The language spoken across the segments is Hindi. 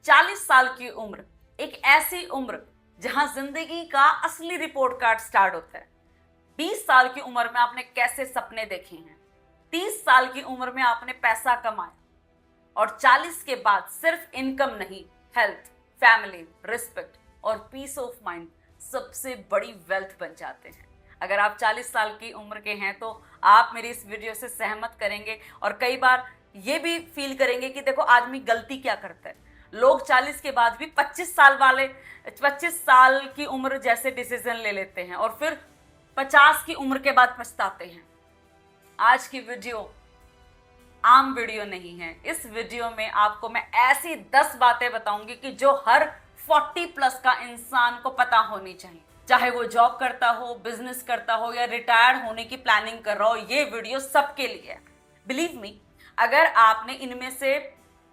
40 साल की उम्र एक ऐसी उम्र जहां जिंदगी का असली रिपोर्ट कार्ड स्टार्ट होता है। 20 साल की उम्र में आपने कैसे सपने देखे हैं, 30 साल की उम्र में आपने पैसा कमाया और 40 के बाद सिर्फ इनकम नहीं, हेल्थ, फैमिली, रिस्पेक्ट और पीस ऑफ माइंड सबसे बड़ी वेल्थ बन जाते हैं। अगर आप 40 साल की उम्र के हैं तो आप मेरी इस वीडियो से सहमत करेंगे और कई बार ये भी फील करेंगे कि देखो आदमी गलती क्या करता है। लोग 40 के बाद भी 25 साल की उम्र जैसे डिसीजन ले लेते हैं और फिर 50 की उम्र के बाद पछताते हैं। आज की वीडियो आम वीडियो नहीं है। इस वीडियो में आपको मैं ऐसी 10 बातें बताऊंगी कि जो हर 40 प्लस का इंसान को पता होनी चाहिए, चाहे वो जॉब करता हो, बिजनेस करता हो या रिटायर होने की प्लानिंग कर रहा हो। ये वीडियो सबके लिए है। बिलीव मी, अगर आपने इनमें से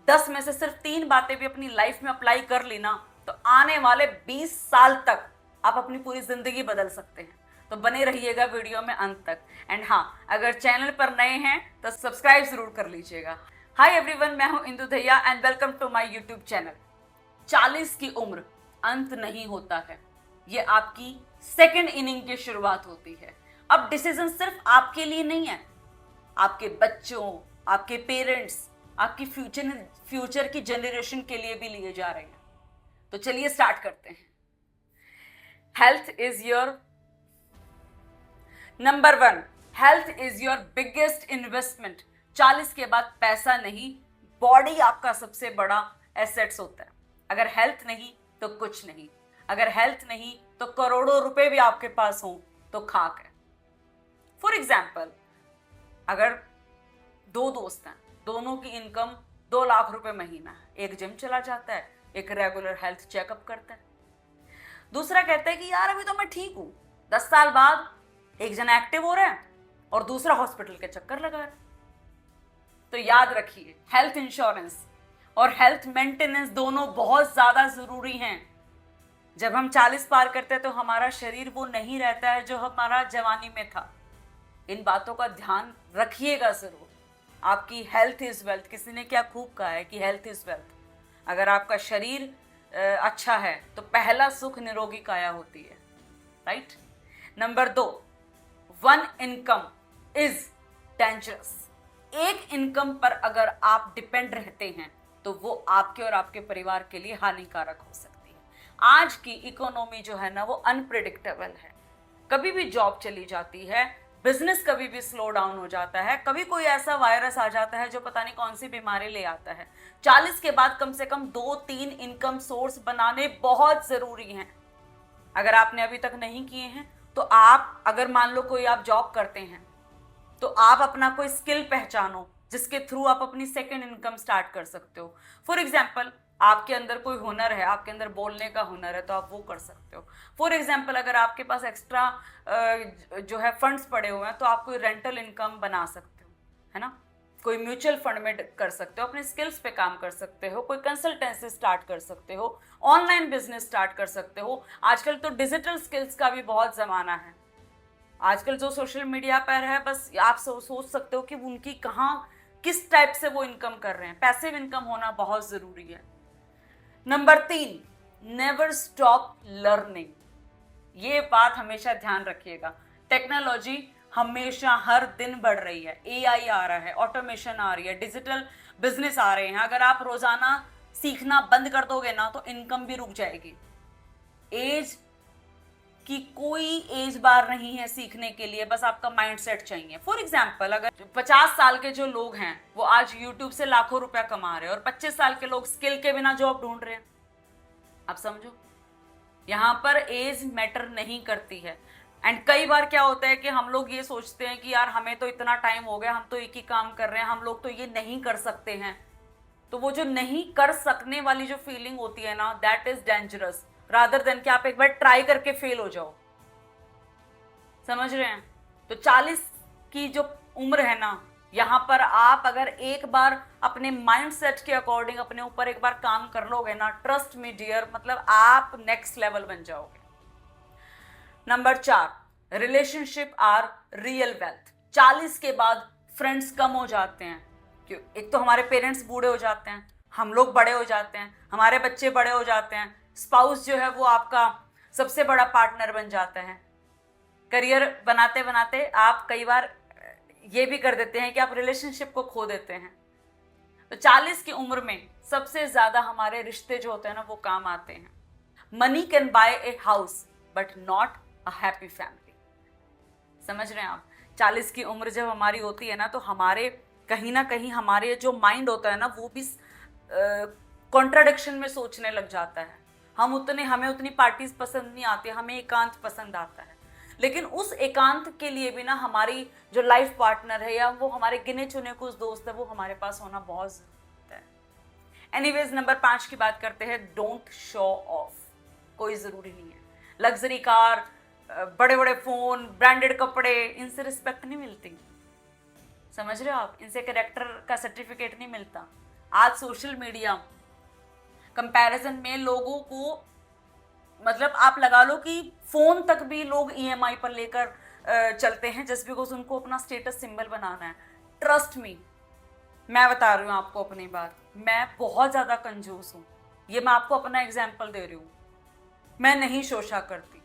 10 में से सिर्फ 3 बातें भी अपनी लाइफ में अप्लाई कर ली ना, तो आने वाले 20 साल तक आप अपनी पूरी जिंदगी बदल सकते हैं। तो बने रहिएगा वीडियो में अंत तक। एंड हाँ, अगर चैनल पर नए हैं तो सब्सक्राइब जरूर कर लीजिएगा। हाय एवरीवन, मैं हूं Indu Dahiya and welcome to my YouTube channel. 40 की उम्र अंत नहीं होता है, ये आपकी सेकेंड इनिंग की शुरुआत होती है। अब डिसीजन सिर्फ आपके लिए नहीं है, आपके बच्चों, आपके पेरेंट्स, आपकी फ्यूचर की जनरेशन के लिए भी लिए जा रहे हैं। तो चलिए स्टार्ट करते हैं। Health is your number 1। Health is your biggest investment. 40 के बाद पैसा नहीं, बॉडी आपका सबसे बड़ा एसेट्स होता है। अगर हेल्थ नहीं तो कुछ नहीं, अगर हेल्थ नहीं तो करोड़ों रुपए भी आपके पास हो तो खाक है। फॉर एग्जाम्पल, अगर 2 दोस्त हैं, दोनों की इनकम 2 लाख रुपए महीना है, एक जिम चला जाता है, एक रेगुलर हेल्थ चेकअप करता है। दूसरा कहता है कि यार अभी तो मैं ठीक हूं, 10 साल बाद एक जना एक्टिव हो रहा है और दूसरा हॉस्पिटल के चक्कर लगा रहा है। तो याद रखिए, हेल्थ इंश्योरेंस और हेल्थ मेंटेनेंस दोनों बहुत ज्यादा जरूरी हैं। जब हम 40 पार करते हैं तो हमारा शरीर वो नहीं रहता है जो हमारा जवानी में था। इन बातों का ध्यान रखिएगा जरूर। आपकी हेल्थ इज वेल्थ। किसी ने क्या खूब कहा है कि हेल्थ इज वेल्थ। अगर आपका शरीर अच्छा है तो पहला सुख निरोगी काया होती है, right. Number 2, 1 income is dangerous. एक इनकम पर अगर आप डिपेंड रहते हैं तो वो आपके और आपके परिवार के लिए हानिकारक हो सकती है। आज की इकोनॉमी जो है ना, वो अनप्रिडिक्टेबल है। कभी भी जॉब चली जाती है, बिजनेस कभी भी स्लो डाउन हो जाता है, कभी कोई ऐसा वायरस आ जाता है जो पता नहीं कौन सी बीमारी ले आता है। 40 के बाद कम से कम 2-3 इनकम सोर्स बनाने बहुत जरूरी हैं। अगर आपने अभी तक नहीं किए हैं तो आप, अगर मान लो कोई आप जॉब करते हैं, तो आप अपना कोई स्किल पहचानो जिसके थ्रू आप अपनी सेकेंड इनकम स्टार्ट कर सकते हो। फॉर एग्जाम्पल, आपके अंदर कोई हुनर है, आपके अंदर बोलने का हुनर है, तो आप वो कर सकते हो। फॉर एग्जाम्पल, अगर आपके पास एक्स्ट्रा जो है फंड्स पड़े हुए हैं तो आप कोई रेंटल इनकम बना सकते हो, है ना। कोई म्यूचुअल फंड में कर सकते हो, अपने स्किल्स पे काम कर सकते हो, कोई कंसल्टेंसी स्टार्ट कर सकते हो, ऑनलाइन बिजनेस स्टार्ट कर सकते हो। आजकल तो डिजिटल स्किल्स का भी बहुत जमाना है। आजकल जो सोशल मीडिया पर है, बस आप सोच सकते हो कि उनकी कहाँ किस टाइप से वो इनकम कर रहे हैं। पैसिव इनकम होना बहुत जरूरी है। Number 3, never stop learning. ये बात हमेशा ध्यान रखिएगा। टेक्नोलॉजी हमेशा हर दिन बढ़ रही है। एआई आ रहा है, ऑटोमेशन आ रही है, डिजिटल बिजनेस आ रहे हैं। अगर आप रोजाना सीखना बंद कर दोगे ना तो इनकम भी रुक जाएगी। एज की कोई एज बार नहीं है सीखने के लिए, बस आपका माइंडसेट चाहिए। फॉर एग्जाम्पल, अगर 50 साल के जो लोग हैं वो आज यूट्यूब से लाखों रुपया कमा रहे हैं और 25 साल के लोग स्किल के बिना जॉब ढूंढ रहे हैं। आप समझो, यहां पर एज मैटर नहीं करती है। एंड कई बार क्या होता है कि हम लोग ये सोचते हैं कि यार हमें तो इतना टाइम हो गया, हम तो एक ही काम कर रहे हैं, हम लोग तो ये नहीं कर सकते हैं। तो वो जो नहीं कर सकने वाली जो फीलिंग होती है ना, that is dangerous, rather than कि आप एक बार ट्राई करके फेल हो जाओ। समझ रहे हैं। तो 40 की जो उम्र है ना, यहां पर आप अगर एक बार अपने माइंडसेट के अकॉर्डिंग अपने ऊपर एक बार काम कर लोगे ना, ट्रस्ट मी डियर, मतलब आप नेक्स्ट लेवल बन जाओगे। Number 4, relationship are real wealth. 40 के बाद फ्रेंड्स कम हो जाते हैं। क्यों? एक तो हमारे पेरेंट्स बूढ़े हो जाते हैं, हम लोग बड़े हो जाते हैं, हमारे बच्चे बड़े हो जाते हैं, स्पाउस जो है वो आपका सबसे बड़ा पार्टनर बन जाता है। करियर बनाते बनाते आप कई बार ये भी कर देते हैं कि आप रिलेशनशिप को खो देते हैं। तो 40 की उम्र में सबसे ज्यादा हमारे रिश्ते जो होते हैं ना वो काम आते हैं। Money can buy a house but not a happy family. समझ रहे हैं आप? 40 की उम्र जब हमारी होती है ना तो हमारे कहीं ना कहीं हमारे जो माइंड होता है ना वो भी कॉन्ट्राडिक्शन में सोचने लग जाता है। हमें उतनी पार्टीज पसंद नहीं आती, हमें एकांत पसंद आता है। लेकिन उस एकांत के लिए भी ना हमारी जो लाइफ पार्टनर है या वो हमारे गिने चुने कुछ दोस्त है वो हमारे पास होना बहुत जरूरी है। एनीवेज, नंबर 5 की बात करते हैं। Don't show off. कोई जरूरी नहीं है। लग्जरी कार, बड़े बड़े फोन, ब्रांडेड कपड़े, इनसे रिस्पेक्ट नहीं मिलती। समझ रहे हो आप? इनसे कैरेक्टर का सर्टिफिकेट नहीं मिलता। आज सोशल मीडिया कंपैरिजन में लोगों को, मतलब आप लगा लो कि फोन तक भी लोग ईएमआई पर लेकर चलते हैं जस्ट बिकॉज उनको अपना स्टेटस सिंबल बनाना है। ट्रस्ट मी, मैं बता रही हूँ आपको अपनी बात, मैं बहुत ज्यादा कंजूस हूँ। ये मैं आपको अपना एग्जाम्पल दे रही हूँ। मैं नहीं शोषा करती।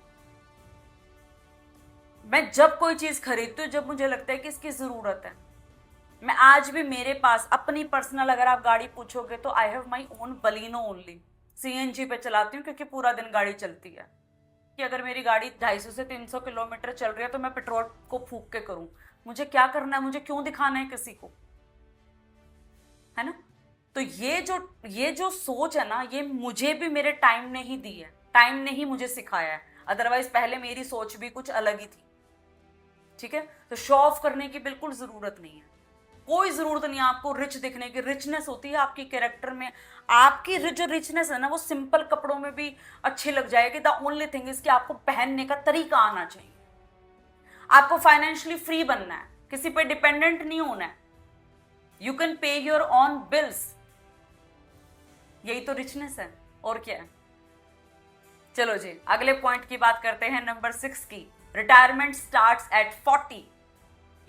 मैं जब कोई चीज खरीदती हूँ जब मुझे लगता है कि इसकी जरूरत है। मैं आज भी, मेरे पास अपनी पर्सनल अगर आप गाड़ी पूछोगे तो I have my own Baleno only. CNG पे चलाती हूँ क्योंकि पूरा दिन गाड़ी चलती है। कि अगर मेरी गाड़ी 250 से 300 किलोमीटर चल रही है तो मैं पेट्रोल को फूंक के करूं। मुझे क्या करना है? मुझे क्यों दिखाना है किसी को? है ना? तो ये जो सोच है ना, ये मुझे भी मेरे टाइम ने ही दी है, टाइम ने ही मुझे सिखाया है। अदरवाइज पहले मेरी सोच भी कुछ अलग ही थी। ठीक है? तो शो ऑफ करने की बिल्कुल जरूरत नहीं है। कोई जरूरत नहीं है आपको रिच दिखने की। रिचनेस होती है आपकी कैरेक्टर में। आपकी जो रिचनेस है ना वो सिंपल कपड़ों में भी अच्छी लग जाएगी। द ओनली थिंग इज कि आपको पहनने का तरीका आना चाहिए। आपको फाइनेंशियली फ्री बनना है, किसी पे डिपेंडेंट नहीं होना है। You can pay your on bills. यही तो रिचनेस है, और क्या है? चलो जी, अगले पॉइंट की बात करते हैं, नंबर 6 की। Retirement starts at 40।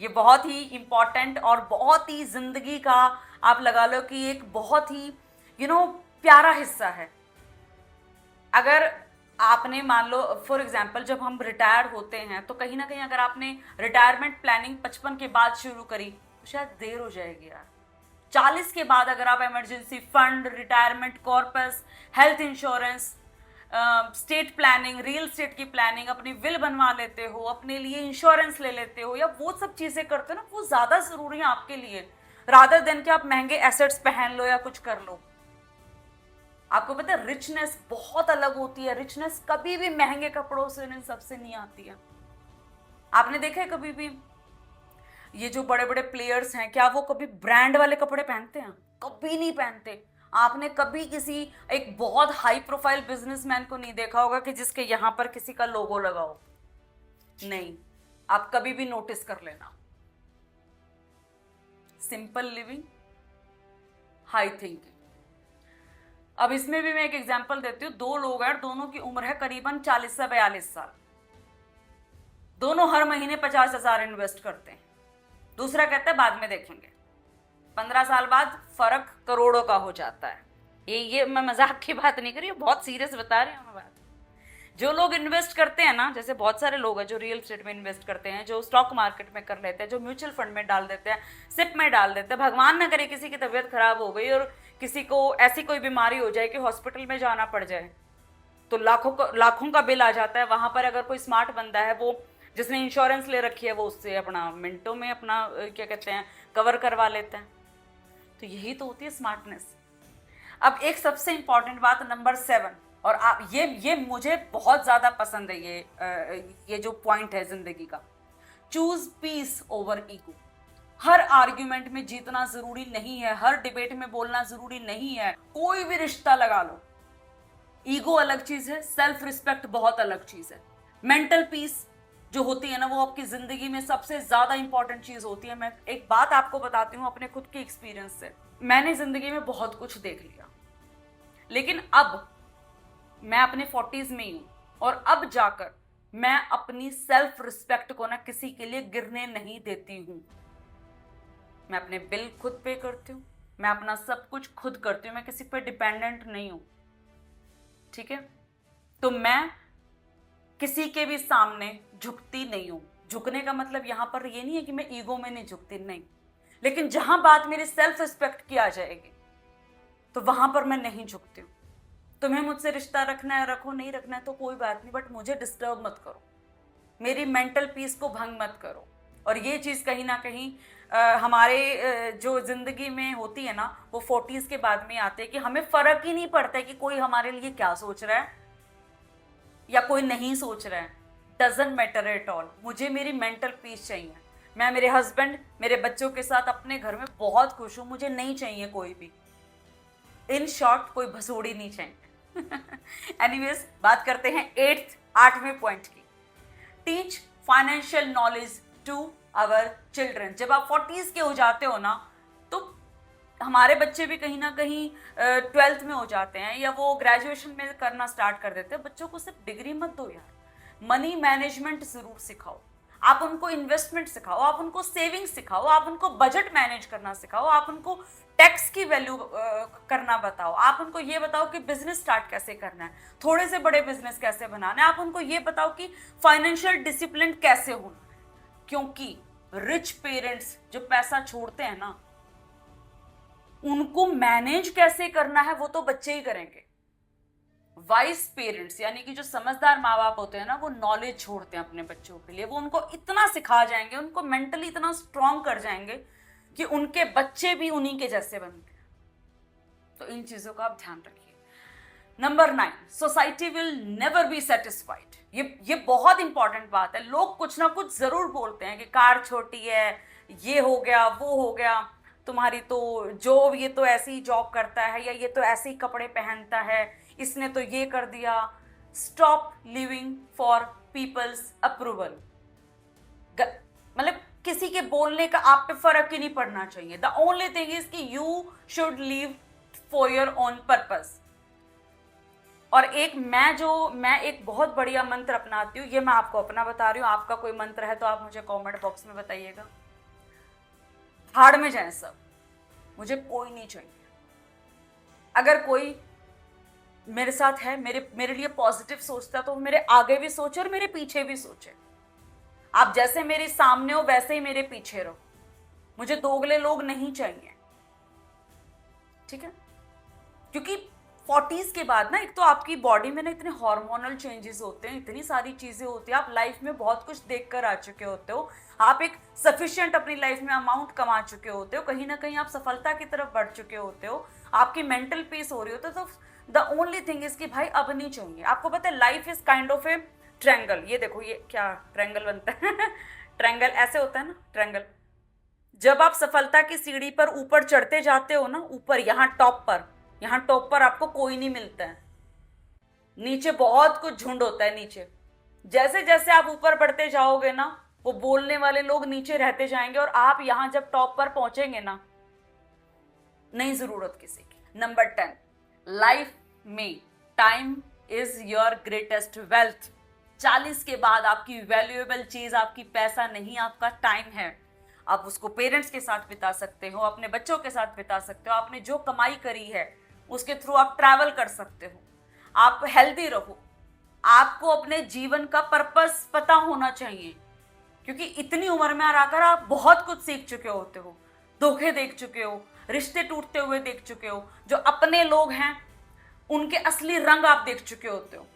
ये बहुत ही इंपॉर्टेंट और बहुत ही जिंदगी का, आप लगा लो कि एक बहुत ही प्यारा हिस्सा है। अगर आपने, मान लो फॉर एग्जांपल, जब हम रिटायर होते हैं तो कहीं ना कहीं अगर आपने रिटायरमेंट प्लानिंग 55 के बाद शुरू करी तो शायद देर हो जाएगी यार। 40 के बाद अगर आप emergency fund, retirement corpus, health insurance, state planning, real estate की प्लानिंग, अपनी विल बनवा लेते हो, अपने लिए इंश्योरेंस ले लेते हो, या वो सब चीजें करते हो ना, वो ज्यादा जरूरी है आपके लिए, रादर देन कि आप महंगे एसेट्स पहन लो या कुछ कर लो। आपको पता है रिचनेस बहुत अलग होती है। रिचनेस कभी भी महंगे कपड़ों से नहीं, सबसे नहीं आती है। आपने देखा है कभी भी ये जो बड़े बड़े प्लेयर्स हैं, क्या वो कभी ब्रांड वाले कपड़े पहनते हैं? कभी नहीं पहनते। आपने कभी किसी एक बहुत हाई प्रोफाइल बिजनेसमैन को नहीं देखा होगा कि जिसके यहां पर किसी का लोगो लगा हो। नहीं, आप कभी भी नोटिस कर लेना। Simple living, high thinking. अब इसमें भी मैं एक एग्जांपल देती हूँ। दो लोग हैं, दोनों की उम्र है करीबन 40 से 42 साल। दोनों हर महीने 50,000 इन्वेस्ट करते हैं। दूसरा कहता है बाद में देखेंगे। 15 साल बाद फर्क करोड़ों का हो जाता है। ये मैं मजाक की बात नहीं कर रही हूँ, बहुत सीरियस बता रही हूँ मैं बात। जो लोग इन्वेस्ट करते हैं ना, जैसे बहुत सारे लोग हैं जो रियल एस्टेट में इन्वेस्ट करते हैं, जो स्टॉक मार्केट में कर लेते हैं, जो म्यूचुअल फंड में डाल देते हैं, सिप में डाल देते हैं। भगवान ना करे किसी की तबीयत खराब हो गई और किसी को ऐसी कोई बीमारी हो जाए कि हॉस्पिटल में जाना पड़ जाए, तो लाखों का बिल आ जाता है। वहां पर अगर कोई स्मार्ट बंदा है, वो जिसने इंश्योरेंस ले रखी है, वो उससे अपना मिनटों में अपना क्या कहते हैं कवर करवा लेते हैं। तो यही तो होती है स्मार्टनेस। अब एक सबसे इंपॉर्टेंट बात, नंबर 7, और आप ये मुझे बहुत ज्यादा पसंद है, ये जो पॉइंट है जिंदगी का। Choose peace over ego. हर आर्ग्यूमेंट में जीतना जरूरी नहीं है, हर डिबेट में बोलना जरूरी नहीं है। कोई भी रिश्ता लगा लो, ईगो अलग चीज है, सेल्फ रिस्पेक्ट बहुत अलग चीज है। मेंटल पीस जो होती है ना, वो आपकी जिंदगी में सबसे ज्यादा इंपॉर्टेंट चीज होती है। मैं एक बात आपको बताती हूँ अपने खुद के एक्सपीरियंस से। मैंने जिंदगी में बहुत कुछ देख लिया, लेकिन अब मैं अपने 40s में ही हूं, और अब जाकर मैं अपनी सेल्फ रिस्पेक्ट को ना किसी के लिए गिरने नहीं देती हूं। मैं अपने बिल खुद पे करती हूँ, मैं अपना सब कुछ खुद करती हूँ, मैं किसी पे डिपेंडेंट नहीं हूँ, ठीक है। तो मैं किसी के भी सामने झुकती नहीं हूँ। झुकने का मतलब यहाँ पर ये नहीं है कि मैं ईगो में नहीं झुकती, नहीं, लेकिन जहां बात मेरी सेल्फ रिस्पेक्ट की आ जाएगी तो वहां पर मैं नहीं झुकती हूँ। तुम्हें मुझसे रिश्ता रखना है रखो, नहीं रखना है तो कोई बात नहीं, बट मुझे डिस्टर्ब मत करो, मेरी मेंटल पीस को भंग मत करो। और ये चीज़ कहीं ना कहीं हमारे जो ज़िंदगी में होती है ना, वो 40s के बाद में आते हैं कि हमें फ़र्क ही नहीं पड़ता है कि कोई हमारे लिए क्या सोच रहा है या कोई नहीं सोच रहा है। डजेंट मैटर एट ऑल, मुझे मेरी मेंटल पीस चाहिए। मैं मेरे हस्बैंड, मेरे बच्चों के साथ अपने घर में बहुत खुश हूँ, मुझे नहीं चाहिए कोई भी, इन शॉर्ट कोई भसोड़ी नहीं चाहिए। एनीवेज, बात करते हैं 8वें पॉइंट की। Teach financial knowledge to our children. जब आप 40s के हो जाते हो ना, तो हमारे बच्चे भी कहीं ना कहीं 12th में हो जाते हैं या वो ग्रेजुएशन में करना स्टार्ट कर देते हैं। बच्चों को सिर्फ डिग्री मत दो यार, मनी मैनेजमेंट जरूर सिखाओ, आप उनको इन्वेस्टमेंट सिखाओ, आप उनको सेविंग सिखाओ, आप उनको बजट मैनेज करना सिखाओ, आप उनको टैक्स की वैल्यू करना बताओ, आप उनको ये बताओ कि बिजनेस स्टार्ट कैसे करना है, थोड़े से बड़े बिजनेस कैसे बनाना है, आप उनको ये बताओ कि फाइनेंशियल डिसिप्लिन कैसे होना है। क्योंकि रिच पेरेंट्स जो पैसा छोड़ते हैं ना, उनको मैनेज कैसे करना है वो तो बच्चे ही करेंगे। वाइस पेरेंट्स यानी कि जो समझदार माँ बाप होते हैं ना, वो नॉलेज छोड़ते हैं अपने बच्चों के लिए, वो उनको इतना सिखा जाएंगे, उनको मेंटली इतना स्ट्रांग कर जाएंगे कि उनके बच्चे भी उन्हीं के जैसे बन गए। तो इन चीजों का आप ध्यान रखिए। Number 9, society will never be satisfied. ये बहुत इंपॉर्टेंट बात है। लोग कुछ ना कुछ जरूर बोलते हैं कि कार छोटी है, ये हो गया, वो हो गया, तुम्हारी तो जॉब, ये तो ऐसी ही जॉब करता है, या ये तो ऐसे ही कपड़े पहनता है, इसने तो ये कर दिया। Stop living for people's approval. मतलब किसी के बोलने का आप पे फर्क ही नहीं पड़ना चाहिए। द ओनली थिंग इज कि you should live for your own purpose. और मैं एक बहुत बढ़िया मंत्र अपनाती हूँ, ये मैं आपको अपना बता रही हूँ, आपका कोई मंत्र है तो आप मुझे कमेंट बॉक्स में बताइएगा। भाड़ में जाए सब, मुझे कोई नहीं चाहिए। अगर कोई मेरे साथ है, मेरे लिए पॉजिटिव सोचता है, तो मेरे आगे भी सोचे और मेरे पीछे भी सोचे। आप जैसे मेरे सामने हो वैसे ही मेरे पीछे रहो, मुझे दोगले लोग नहीं चाहिए, ठीक है। क्योंकि 40s के बाद ना, एक तो आपकी बॉडी में ना इतने हार्मोनल चेंजेस होते हैं, इतनी सारी चीजें होती हैं, आप लाइफ में बहुत कुछ देख कर आ चुके होते हो, आप एक सफिशिएंट अपनी लाइफ में अमाउंट कमा चुके होते हो, कहीं ना कहीं आप सफलता की तरफ बढ़ चुके होते हो, आपकी मेंटल पीस हो रही होती है। तो द ओनली थिंग इज कि भाई अब नहीं चाहिए। आपको पता है life is kind of A triangle. ये देखो, ये क्या ट्रायंगल बनता है ट्रायंगल ऐसे होता है ना, ट्रायंगल। जब आप सफलता की सीढ़ी पर ऊपर चढ़ते जाते हो ना, ऊपर यहाँ टॉप पर आपको कोई नहीं मिलता है, नीचे बहुत कुछ झुंड होता है नीचे। जैसे जैसे आप ऊपर बढ़ते जाओगे ना, वो बोलने वाले लोग नीचे रहते जाएंगे, और आप यहां जब टॉप पर पहुंचेंगे ना, नहीं जरूरत किसी की। नंबर 10, लाइफ में time is your greatest wealth. 40 के बाद आपकी वैल्यूएबल चीज आपकी पैसा नहीं, आपका टाइम है। आप उसको पेरेंट्स के साथ बिता सकते हो, अपने बच्चों के साथ बिता सकते हो, आपने जो कमाई करी है उसके थ्रू आप ट्रैवल कर सकते हो। आप हेल्दी रहो, आपको अपने जीवन का पर्पस पता होना चाहिए, क्योंकि इतनी उम्र में आकर आप बहुत कुछ सीख चुके होते हो, धोखे देख चुके हो, रिश्ते टूटते हुए देख चुके हो, जो अपने लोग हैं उनके असली रंग आप देख चुके होते हो,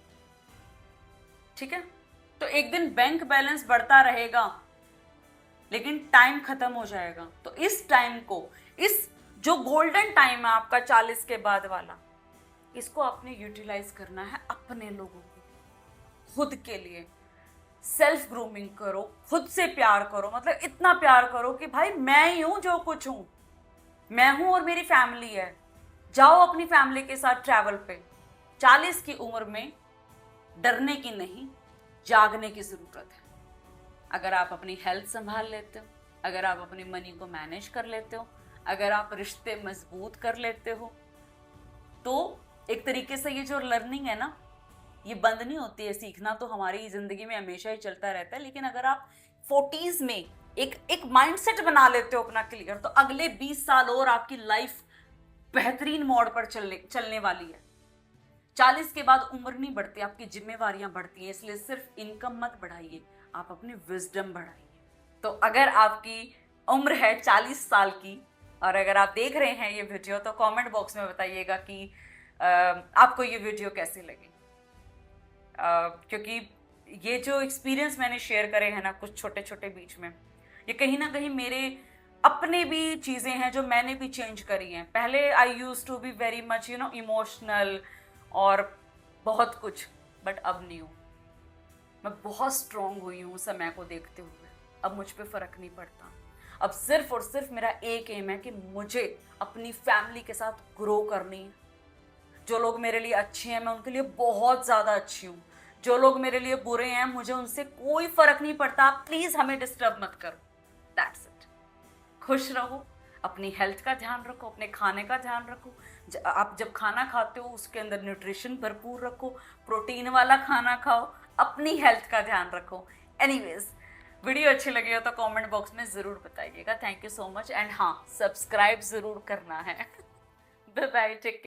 ठीक है। तो एक दिन बैंक बैलेंस बढ़ता रहेगा, लेकिन टाइम खत्म हो जाएगा। तो इस टाइम को, इस जो गोल्डन टाइम है आपका 40 के बाद वाला, इसको आपने यूटिलाइज करना है अपने लोगों के लिए, खुद के लिए। सेल्फ ग्रूमिंग करो, खुद से प्यार करो, मतलब इतना प्यार करो कि भाई मैं ही हूं जो कुछ हूं, मैं हूं और मेरी फैमिली है। जाओ अपनी फैमिली के साथ ट्रैवल पे। 40 की उम्र में डरने की नहीं, जागने की जरूरत है। अगर आप अपनी हेल्थ संभाल लेते हो, अगर आप अपनी मनी को मैनेज कर लेते हो, अगर आप रिश्ते मजबूत कर लेते हो, तो एक तरीके से ये जो लर्निंग है ना, ये बंद नहीं होती है। सीखना तो हमारी जिंदगी में हमेशा ही चलता रहता है, लेकिन अगर आप 40s में एक माइंडसेट बना लेते हो अपना क्लियर, तो अगले 20 साल और आपकी लाइफ बेहतरीन मोड़ पर चलने वाली है। 40 के बाद उम्र नहीं बढ़ती, आपकी जिम्मेवारियां बढ़ती हैं, इसलिए सिर्फ इनकम मत बढ़ाइए, आप अपनी विजडम बढ़ाइए। तो अगर आपकी उम्र है 40 साल की और अगर आप देख रहे हैं ये वीडियो, तो कमेंट बॉक्स में बताइएगा कि आपको ये वीडियो कैसी लगी। क्योंकि ये जो एक्सपीरियंस मैंने शेयर करे हैं ना कुछ छोटे छोटे बीच में, ये कहीं ना कहीं मेरे अपने भी चीज़ें हैं जो मैंने भी चेंज करी हैं। पहले I used to be very much emotional और बहुत कुछ, बट अब नहीं हूँ। मैं बहुत स्ट्रांग हुई हूँ समय को देखते हुए। अब मुझ पे फर्क नहीं पड़ता। अब सिर्फ और सिर्फ मेरा एक एम है कि मुझे अपनी फैमिली के साथ ग्रो करनी है। जो लोग मेरे लिए अच्छे हैं मैं उनके लिए बहुत ज़्यादा अच्छी हूँ, जो लोग मेरे लिए बुरे हैं मुझे उनसे कोई फर्क नहीं पड़ता। आप प्लीज़ हमें डिस्टर्ब मत करो। That's it. खुश रहो, अपनी हेल्थ का ध्यान रखो, अपने खाने का ध्यान रखो। आप जब खाना खाते हो उसके अंदर न्यूट्रिशन भरपूर रखो, प्रोटीन वाला खाना खाओ, अपनी हेल्थ का ध्यान रखो। एनीवेज, वीडियो अच्छी लगी हो तो कमेंट बॉक्स में ज़रूर बताइएगा। Thank you so much and हाँ, सब्सक्राइब ज़रूर करना है। Bye bye, take care.